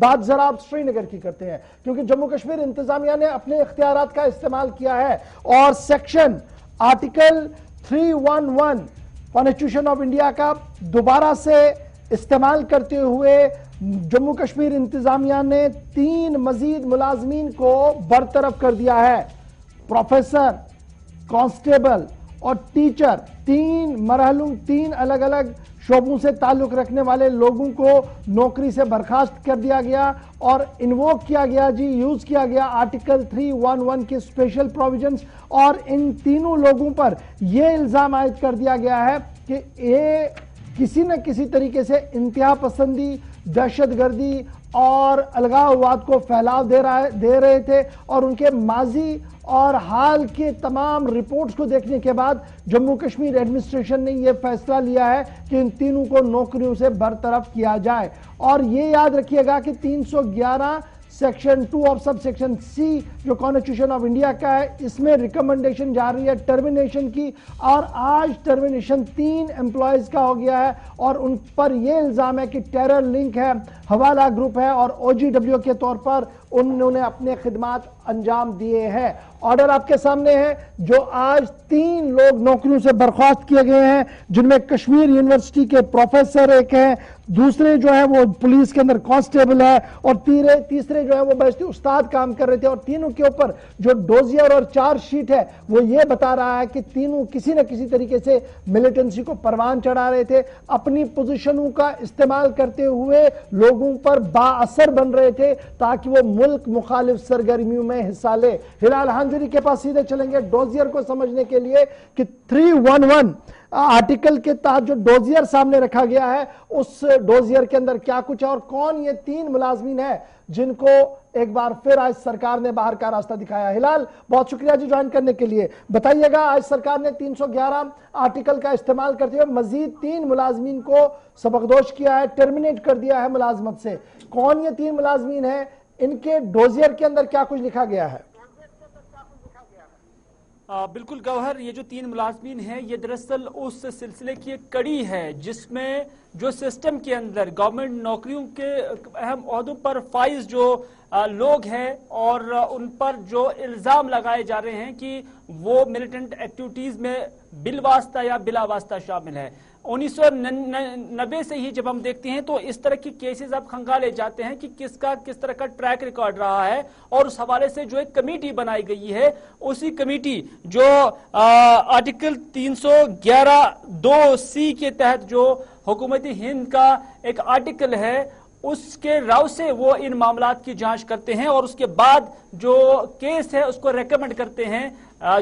بات ذرا آپ سری نگر کی کرتے ہیں، کیونکہ جموں کشمیر انتظامیہ نے اپنے اختیارات کا استعمال کیا ہے اور section article 311 constitution of India کا دوبارہ سے استعمال کرتے ہوئے جموں کشمیر انتظامیہ نے 3 مزید ملازمین کو برطرف کر دیا ہے۔ پروفیسر، کانسٹیبل اور ٹیچر 3 مرحلوں 3 الگ الگ شعبوں سے تعلق رکھنے والے لوگوں کو نوکری سے برخاست کر دیا گیا اور انووک کیا گیا یوز کیا گیا آرٹیکل 311 کے اسپیشل پروویژنز، اور ان تینوں لوگوں پر یہ الزام عائد کر دیا گیا ہے کہ یہ کسی نہ کسی طریقے سے انتہا پسندی، دہشت گردی اور الغاوات کو پھیلاؤ دے رہے تھے، اور ان کے ماضی اور حال کے تمام رپورٹس کو دیکھنے کے بعد جموں کشمیر ایڈمنسٹریشن نے یہ فیصلہ لیا ہے کہ ان تینوں کو نوکریوں سے برطرف کیا جائے۔ اور یہ یاد رکھیے گا کہ 311 section 2 of subsection C جو کانسٹیٹیوشن آف انڈیا کا ہے، اس میں ریکمنڈیشن جا رہی ہے ٹرمینیشن کی، اور آج ٹرمینیشن 3 امپلائیز کا ہو گیا ہے اور ان پر یہ الزام ہے کہ ٹیرر لنک ہے، حوالہ گروپ ہے اور او جی ڈبلیو کے طور پر انہوں نے اپنے خدمات انجام دیے ہیں۔ آرڈر آپ کے سامنے ہے، جو آج 3 لوگ نوکریوں سے برخاست کیے گئے ہیں، جن میں کشمیر یونیورسٹی کے پروفیسر ایک ہیں، دوسرے جو ہے وہ پولیس کے اندر کانسٹیبل ہے، اور تیسرے جو ہے وہ بیشتر استاد کام کر رہے تھے، اور تینوں کے اوپر جو ڈوزیئر اور چارج شیٹ ہے وہ یہ بتا رہا ہے کہ تینوں کسی نہ کسی طریقے سے ملیٹنسی کو پروان چڑھا رہے تھے، اپنی پوزیشنوں کا استعمال کرتے ہوئے لوگوں پر با اثر بن رہے تھے تاکہ وہ ملک مخالف سرگرمیوں میں حصہ لے۔ ہلال ہانجری کے پاس سیدھے چلیں گے ڈوزیئر کو سمجھنے کے لیے کہ 311 آرٹیکل کے تحت جو ڈوزیئر سامنے رکھا گیا ہے، اس ڈوزیئر کے اندر کیا کچھ ہے اور کون یہ 3 ملازمین ہیں جن کو ایک بار پھر آج سرکار نے باہر کا راستہ دکھایا۔ ہلال، بہت شکریہ جی جوائن کرنے کے لیے۔ بتائیے گا، آج سرکار نے 311 آرٹیکل کا استعمال کرتے ہوئے مزید 3 ملازمین کو سبکدوش کیا ہے، ٹرمینیٹ کر دیا ہے ملازمت سے۔ کون یہ 3 ملازمین ہیں؟ ان کے ڈوزیئر کے اندر کیا کچھ لکھا گیا ہے؟ بالکل گوہر، یہ جو 3 ملازمین ہیں یہ دراصل اس سلسلے کی ایک کڑی ہے جس میں جو سسٹم کے اندر گورنمنٹ نوکریوں کے اہم عہدوں پر فائز جو لوگ ہیں اور ان پر جو الزام لگائے جا رہے ہیں کہ وہ ملیٹنٹ ایکٹیویٹیز میں بالواسطہ یا بلا واسطہ شامل ہے۔ 1990 سے ہی جب ہم دیکھتے ہیں تو اس طرح کی کیسز اب کھنگالے جاتے ہیں کہ کس طرح کا ٹریک ریکارڈ رہا ہے، اور اس حوالے سے جو ایک کمیٹی بنائی گئی ہے، اسی کمیٹی جو آرٹیکل 311(2)(c) کے تحت جو حکومت ہند کا ایک آرٹیکل ہے، اس کے راو سے وہ ان معاملات کی جانچ کرتے ہیں اور اس کے بعد جو کیس ہے اس کو ریکمنڈ کرتے ہیں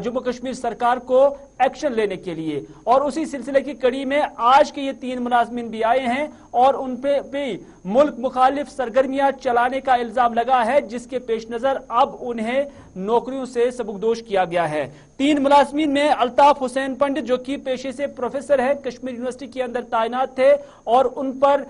جموں کشمیر سرکار کو ایکشن لینے کے لیے۔ اور اسی سلسلے کی کڑی میں آج کے یہ 3 ملازمین بھی آئے ہیں اور ان پہ بھی ملک مخالف سرگرمیاں چلانے کا الزام لگا ہے، جس کے پیش نظر اب انہیں نوکریوں سے سبکدوش کیا گیا ہے۔ 3 ملازمین میں الطاف حسین پنڈت جو کہ پیشے سے پروفیسر ہے، کشمیر یونیورسٹی کے اندر تعینات تھے، اور ان پر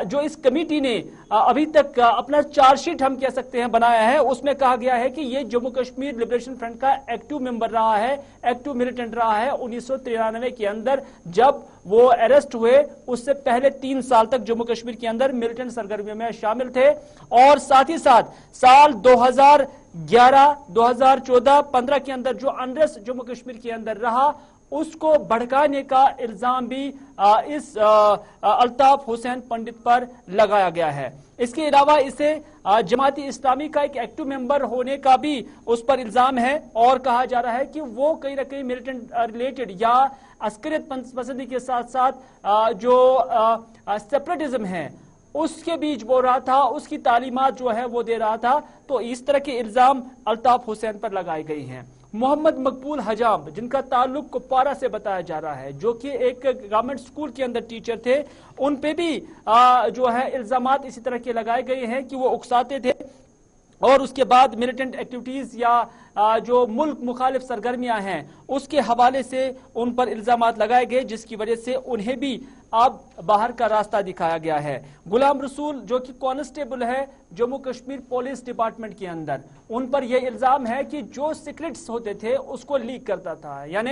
جو اس کمیٹی نے ابھی تک اپنا چارج شیٹ ہم کہہ سکتے ہیں بنایا ہے، اس میں کہا گیا ہے کہ یہ جموں کشمیر لبریشن فرنٹ کا ایکٹیو ممبر رہا ہے، ایکٹیو ملیٹنٹ رہا ہے 1993 کے اندر جب وہ اریسٹ ہوئے۔ اس سے پہلے 3 سال تک جموں کشمیر کے اندر ملیٹنٹ سرگرمیوں میں شامل تھے، اور ساتھ ہی ساتھ سال 2011، 2014، 15 کے اندر جو انریسٹ جموں کشمیر کے اندر رہا، اس کو بھڑکانے کا الزام بھی اس الطاف حسین پنڈت پر لگایا گیا ہے۔ اس کے علاوہ اسے جماعتی اسلامی کا ایک ایکٹیو ممبر ہونے کا بھی اس پر الزام ہے، اور کہا جا رہا ہے کہ وہ کہیں نہ کہیں ملیٹنٹ ریلیٹڈ یا عسکریت پسندی کے ساتھ ساتھ جو سیپریٹزم ہے اس کے بیچ بول رہا تھا، اس کی تعلیمات جو ہے وہ دے رہا تھا۔ تو اس طرح کے الزام الطاف حسین پر لگائے گئے ہیں۔ محمد مقبول حجام، جن کا تعلق کپوارہ سے بتایا جا رہا ہے، جو کہ ایک گورنمنٹ سکول کے اندر ٹیچر تھے، ان پہ بھی جو ہے الزامات اسی طرح کے لگائے گئے ہیں کہ وہ اکساتے تھے، اور اس کے بعد ملیٹنٹ ایکٹیویٹیز یا جو ملک مخالف سرگرمیاں ہیں اس کے حوالے سے ان پر الزامات لگائے گئے، جس کی وجہ سے انہیں بھی اب باہر کا راستہ دکھایا گیا ہے۔ غلام رسول جو کہ کانسٹیبل ہے جموں کشمیر پولیس ڈپارٹمنٹ کے اندر، ان پر یہ الزام ہے کہ جو سیکرٹس ہوتے تھے اس کو لیک کرتا تھا، یعنی